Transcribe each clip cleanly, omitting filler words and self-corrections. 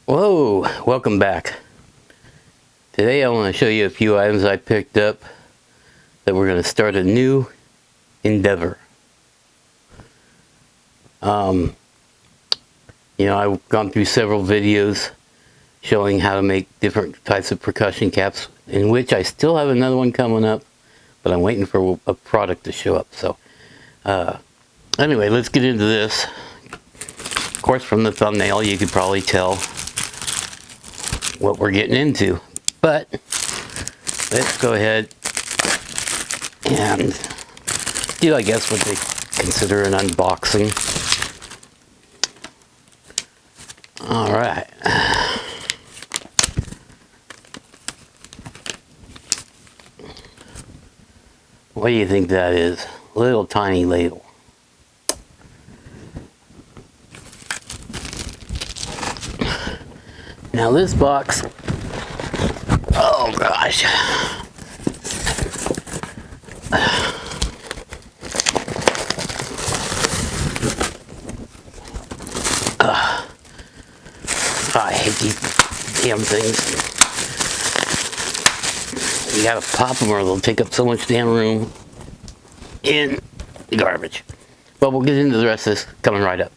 Whoa, welcome back. Today I want to show you a few items I picked up that we're going to start a new endeavor. I've gone through several videos showing how to make different types of percussion caps, in which I still have another one coming up, but I'm waiting for a product to show up. So anyway, let's get into this. Of course, from the thumbnail you could probably tell what we're getting into, but let's go ahead and do, I guess, what they consider an unboxing. All right. What do you think that is? Little tiny ladle. Now this box, oh gosh. I hate these damn things. You gotta pop them or they'll take up so much damn room in the garbage. But we'll get into the rest of this coming right up.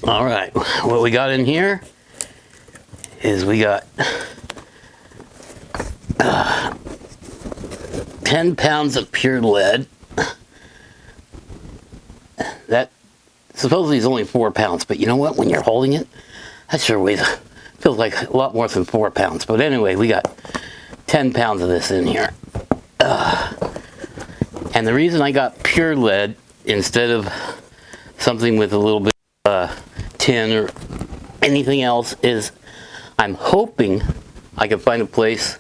All right, what we got in here is we got 10 pounds of pure lead. That supposedly is only 4 pounds, but you know what? When you're holding it, that sure weighs, feels like a lot more than 4 pounds. But anyway, we got 10 pounds of this in here. And the reason I got pure lead instead of something with a little bit of tin or anything else is I'm hoping I can find a place,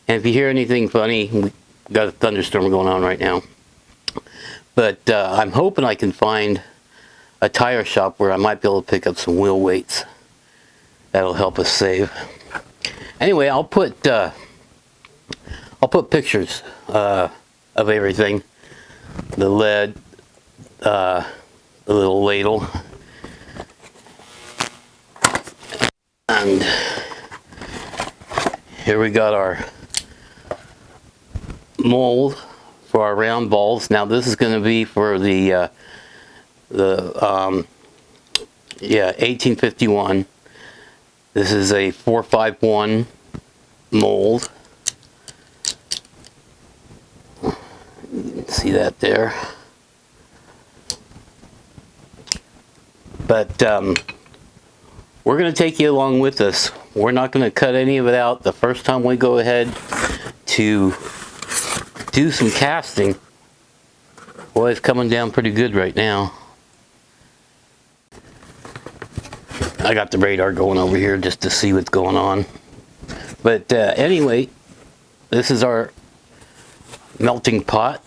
and if you hear anything funny, we got a thunderstorm going on right now, but I'm hoping I can find a tire shop where I might be able to pick up some wheel weights. That'll help us save. Anyway, I'll put pictures of everything. The lead, the little ladle, and here we got our mold for our round balls. Now this is going to be for the 1851. This is a 451 mold. You can see that there. But we're going to take you along with us. We're not going to cut any of it out the first time we go ahead to do some casting. Boy, it's coming down pretty good right now. I got the radar going over here just to see what's going on. But anyway, this is our melting pot.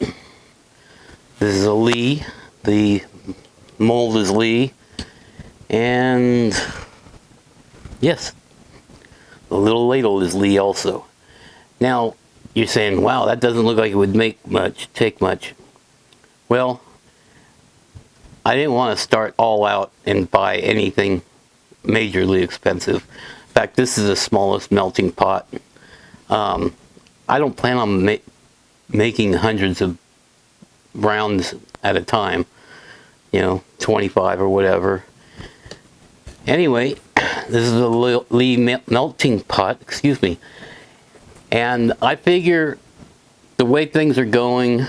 This is a Lee. The mold is Lee. And yes, the little ladle is Lee also. Now, you're saying, wow, that doesn't look like it would take much. Well, I didn't want to start all out and buy anything majorly expensive. In fact, this is the smallest melting pot. I don't plan on making hundreds of rounds at a time, 25 or whatever. Anyway, this is a Lee melting pot, excuse me. And I figure the way things are going,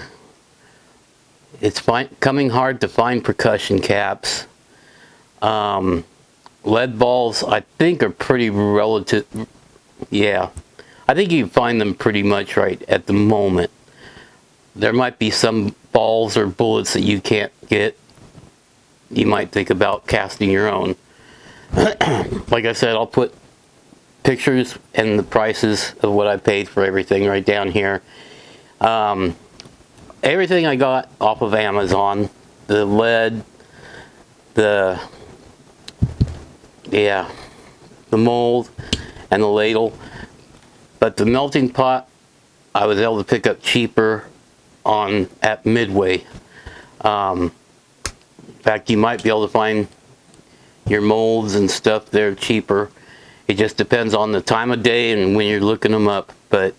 it's coming hard to find percussion caps. Lead balls, I think, are pretty relative. Yeah, I think you can find them pretty much right at the moment. There might be some balls or bullets that you can't get. You might think about casting your own. Like I said, I'll put pictures and the prices of what I paid for everything right down here. Everything I got off of Amazon. The lead, the mold, and the ladle. But the melting pot, I was able to pick up cheaper at Midway. In fact, you might be able to find your molds and stuff there cheaper. It just depends on the time of day and when you're looking them up. But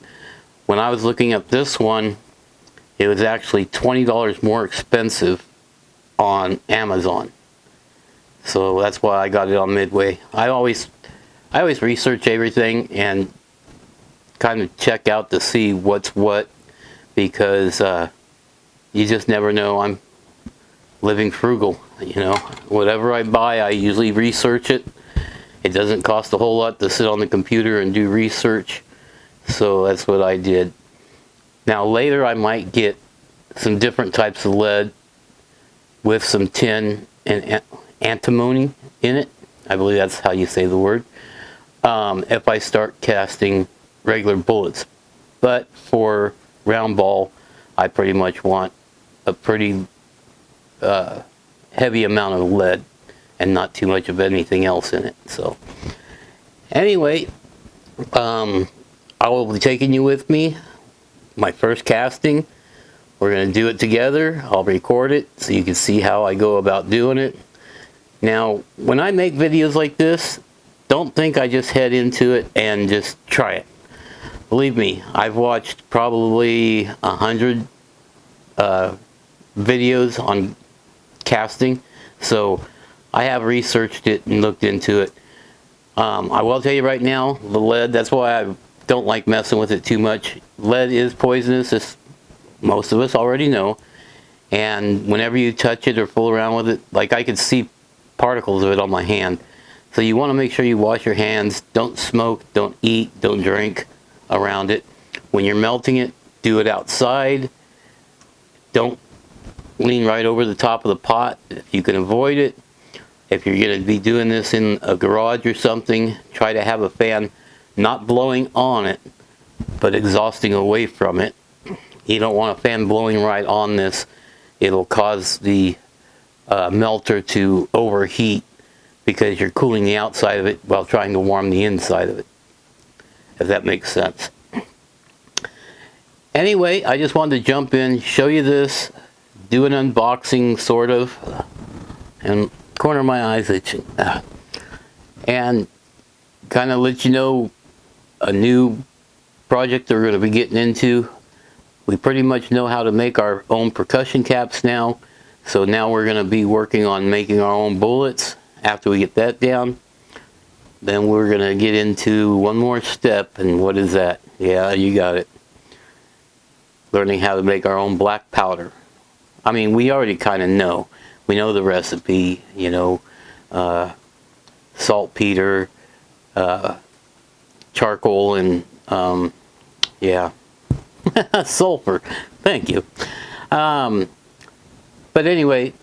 when I was looking up this one, it was actually $20 more expensive on Amazon. So that's why I got it on Midway. I always research everything and kind of check out to see what's what, because you just never know. I'm living frugal, you know. Whatever I buy, I usually research it. It doesn't cost a whole lot to sit on the computer and do research, so that's what I did. Now later I might get some different types of lead with some tin and antimony in it. I believe that's how you say the word. If I start casting regular bullets. But for round ball, I pretty much want a pretty heavy amount of lead and not too much of anything else in it. So anyway, I will be taking you with me. My first casting, we're going to do it together. I'll record it so you can see how I go about doing it. Now, when I make videos like this, don't think I just head into it and just try it. Believe me, I've watched probably 100 videos on casting, so I have researched it and looked into it. I will tell you right now, the lead, that's why I don't like messing with it too much. Lead is poisonous, as most of us already know, and whenever you touch it or fool around with it, like I could see particles of it on my hand. So you want to make sure you wash your hands. Don't smoke, don't eat, don't drink around it. When you're melting it, do it outside. Don't lean right over the top of the pot if you can avoid it. If you're going to be doing this in a garage or something, try to have a fan not blowing on it, but exhausting away from it. You don't want a fan blowing right on this. It'll cause the melter to overheat because you're cooling the outside of it while trying to warm the inside of it, if that makes sense. Anyway, I just wanted to jump in, show you this, do an unboxing sort of, and corner of my eyes itching, and kind of let you know a new project that we're going to be getting into. We pretty much know how to make our own percussion caps now, so now we're going to be working on making our own bullets. After we get that down, then we're going to get into one more step, and what is that? Yeah, you got it. Learning how to make our own black powder. I mean, we already kind of know. We know the recipe, you know, saltpeter, charcoal, and yeah, sulfur. Thank you. But anyway,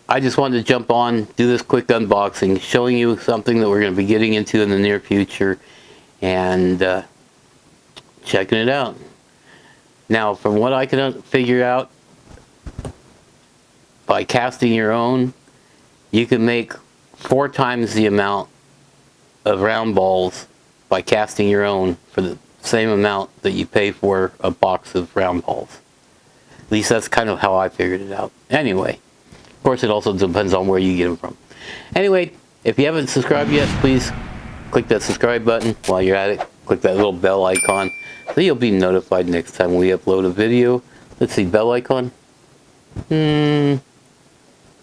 I just wanted to jump on, do this quick unboxing, showing you something that we're going to be getting into in the near future, and checking it out. Now, from what I can figure out, by casting your own, you can make 4 times the amount of round balls by casting your own for the same amount that you pay for a box of round balls. At least that's kind of how I figured it out. Anyway, of course it also depends on where you get them from. Anyway, if you haven't subscribed yet, please click that subscribe button. While you're at it, click that little bell icon so you'll be notified next time we upload a video. Let's see, bell icon?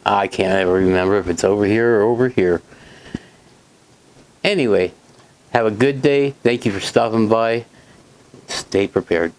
I can't ever remember if it's over here or over here. Anyway, have a good day. Thank you for stopping by. Stay prepared.